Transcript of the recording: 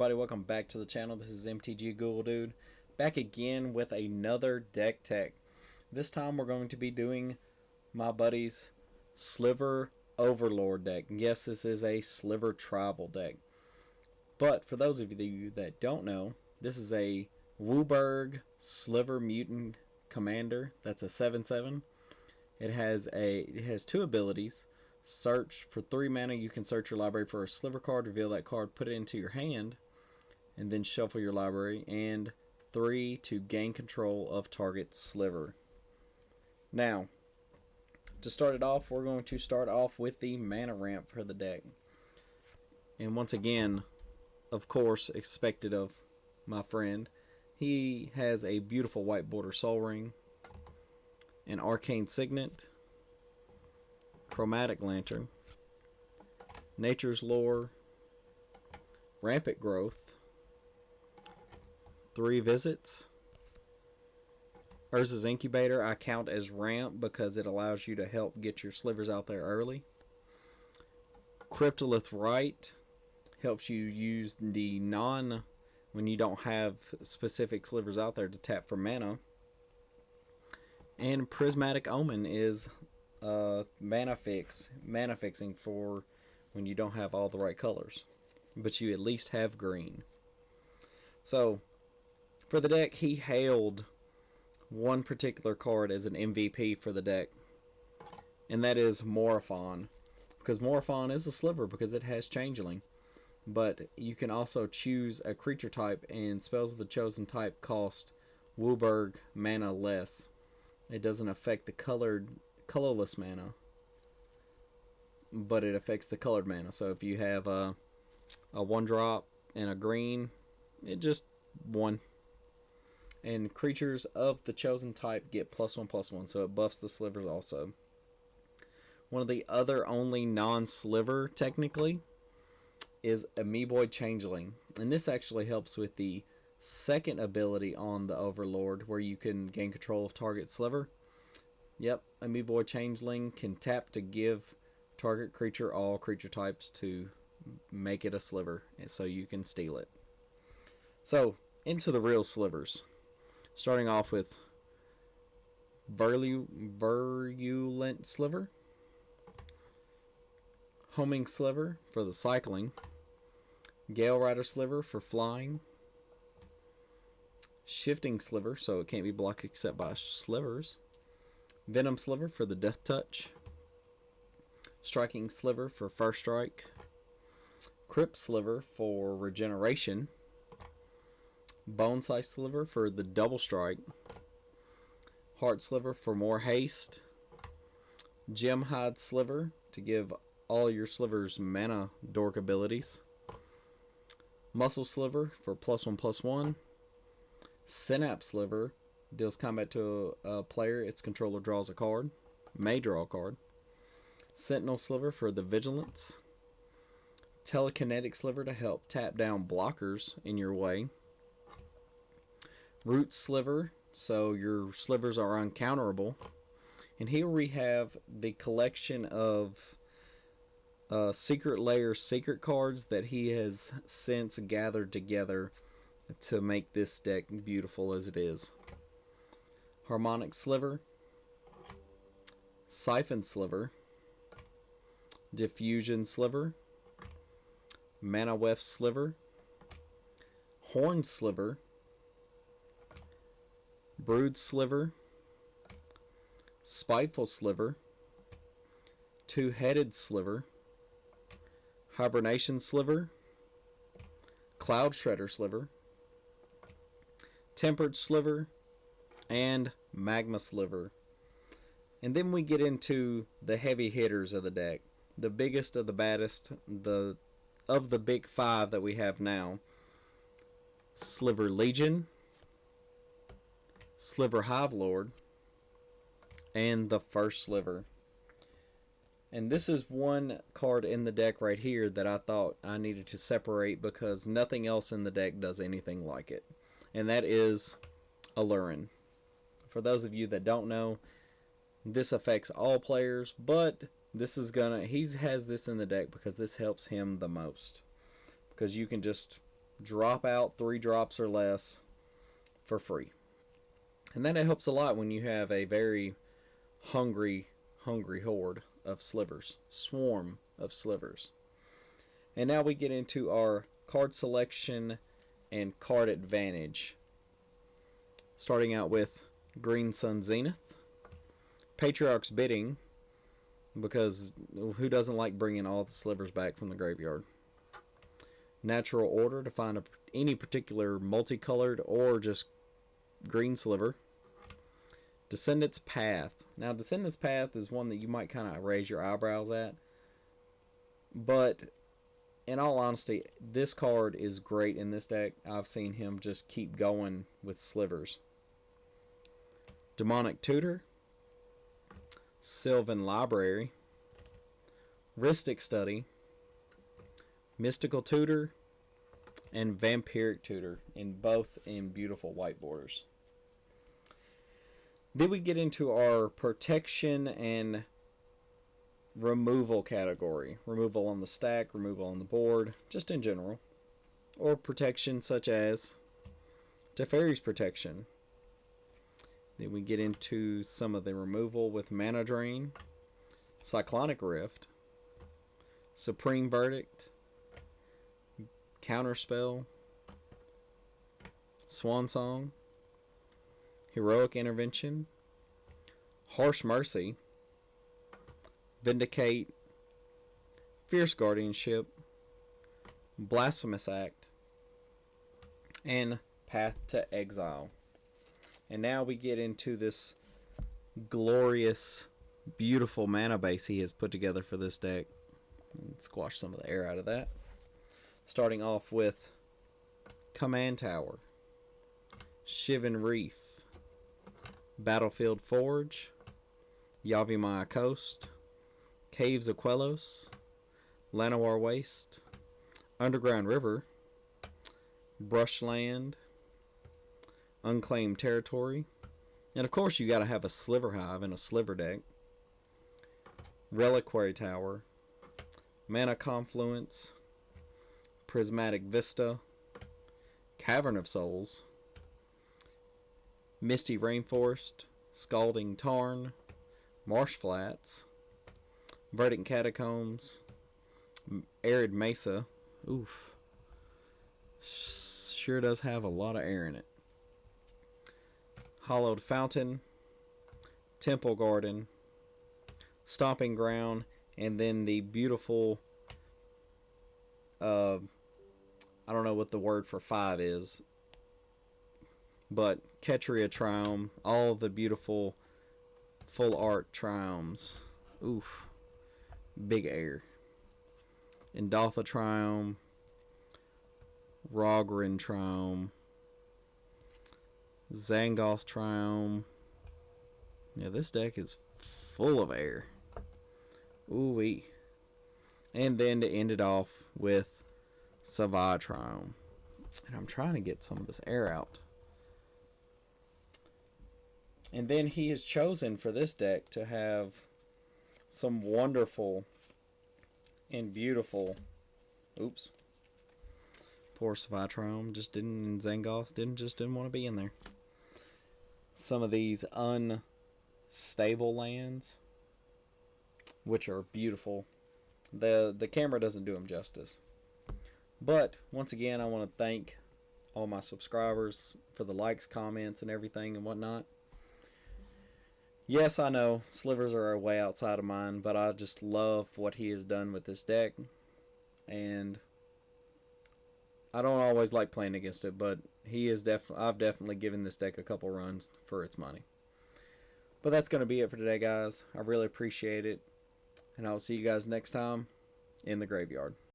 everybody, welcome back to the channel. This is MTG Ghoul Dude, back again with another deck tech. This time we're going to be doing my buddy's Sliver Overlord deck. Yes, this is a Sliver tribal deck. But for those of you that don't know, this is a Wooburg Sliver Mutant Commander. That's a 7/7. It has two abilities. Search for 3 mana. You can search your library for a Sliver card, reveal that card, put it into your hand, and then shuffle your library. And 3 to gain control of target Sliver. Now, to start it off, we're going to start off with the mana ramp for the deck. And once again, of course, expected of my friend, he has a beautiful white border Soul Ring, an Arcane Signet, Chromatic Lantern, Nature's Lore, Rampant Growth, 3 Visits, Urza's Incubator. I count as ramp because it allows you to help get your slivers out there early. Cryptolith Rite helps you use the when you don't have specific slivers out there to tap for mana. And Prismatic Omen is mana fixing for when you don't have all the right colors, but you at least have green. So for the deck, he hailed one particular card as an MVP for the deck, and that is Morphon, because Morphon is a sliver because it has Changeling, but you can also choose a creature type, and spells of the chosen type cost Wooburg mana less. It doesn't affect the colorless mana, but it affects the colored mana. So if you have a 1-drop and a green, it just 1. And creatures of the chosen type get +1/+1, so it buffs the slivers also. One of the other only non-sliver technically is Amoe Boy Changeling, and this actually helps with the second ability on the Overlord, where you can gain control of target sliver. Yep, Amoe Boy Changeling can tap to give target creature all creature types to make it a sliver, and so you can steal it. So, into the real slivers. Starting off with Virulent Sliver, Homing Sliver for the cycling, Gale Rider Sliver for flying, Shifting Sliver so it can't be blocked except by slivers, Venom Sliver for the Death Touch, Striking Sliver for first strike, Crypt Sliver for regeneration, Bone Slice Sliver for the double strike, Heart Sliver for more haste, Gem Hide Sliver to give all your slivers mana dork abilities, Muscle Sliver for +1/+1, Synapse Sliver deals combat to a player, its controller draws a card, may draw a card, Sentinel Sliver for the vigilance, Telekinetic Sliver to help tap down blockers in your way, Root Sliver so your slivers are uncounterable. And here we have the collection of Secret Lair secret cards that he has since gathered together to make this deck beautiful as it is. Harmonic Sliver, Siphon Sliver, Diffusion Sliver, Mana Weft Sliver, Horn Sliver, Brood Sliver, Spiteful Sliver, Two-Headed Sliver, Hibernation Sliver, Cloud Shredder Sliver, Tempered Sliver, and Magma Sliver. And then we get into the heavy hitters of the deck. The biggest of the baddest, of the big 5 that we have now. Sliver Legion, Sliver Hive Lord, and the first Sliver. And this is one card in the deck right here that I thought I needed to separate because nothing else in the deck does anything like it. And that is Alurin. For those of you that don't know, this affects all players, but this is he has this in the deck because this helps him the most. Because you can just drop out 3 drops or less for free. And then it helps a lot when you have a very hungry horde of slivers. Swarm of slivers. And now we get into our card selection and card advantage. Starting out with Green Sun Zenith. Patriarch's Bidding, because who doesn't like bringing all the slivers back from the graveyard? Natural Order to find any particular multicolored or just green sliver. Descendant's Path. Now, Descendant's Path is one that you might kind of raise your eyebrows at, but in all honesty, this card is great in this deck. I've seen him just keep going with slivers. Demonic Tutor, Sylvan Library, Rhystic Study, Mystical Tutor, and Vampiric Tutor, both in beautiful white borders. Then we get into our protection and removal category. Removal on the stack, removal on the board, just in general. Or protection such as Teferi's Protection. Then we get into some of the removal with Mana Drain, Cyclonic Rift, Supreme Verdict, Counterspell, Swan Song, Heroic Intervention, Harsh Mercy, Vindicate, Fierce Guardianship, Blasphemous Act, and Path to Exile. And now we get into this glorious, beautiful mana base he has put together for this deck. Let's squash some of the air out of that. Starting off with Command Tower, Shivan Reef, Battlefield Forge, Yavimaya Coast, Caves of Quellos, Llanowar Waste, Underground River, Brushland, Unclaimed Territory, and of course you gotta have a Sliver Hive in a Sliver deck, Reliquary Tower, Mana Confluence, Prismatic Vista, Cavern of Souls, Misty Rainforest, Scalding Tarn, Marsh Flats, Verdant Catacombs, Arid Mesa. Oof. Sure does have a lot of air in it. Hollowed Fountain, Temple Garden, Stomping Ground, and then the beautiful, I don't know what the word for 5 is, but Ketria Triome, all of the beautiful full art Triomes. Oof. Big air. Indaltha Triome, Rogren Triome, Zangoth Triome. Yeah, this deck is full of air. Ooh-wee. And then to end it off with Savai Triome. And I'm trying to get some of this air out. And then he has chosen for this deck to have some wonderful and beautiful... Oops. Poor Savai Triome just didn't... Zangoth didn't want to be in there. Some of these unstable lands, which are beautiful. The camera doesn't do them justice. But once again, I want to thank all my subscribers for the likes, comments, and everything and whatnot. Yes, I know slivers are way outside of mine, but I just love what he has done with this deck, and I don't always like playing against it, but I've definitely given this deck a couple runs for its money. But that's going to be it for today, guys. I really appreciate it, and I'll see you guys next time in the graveyard.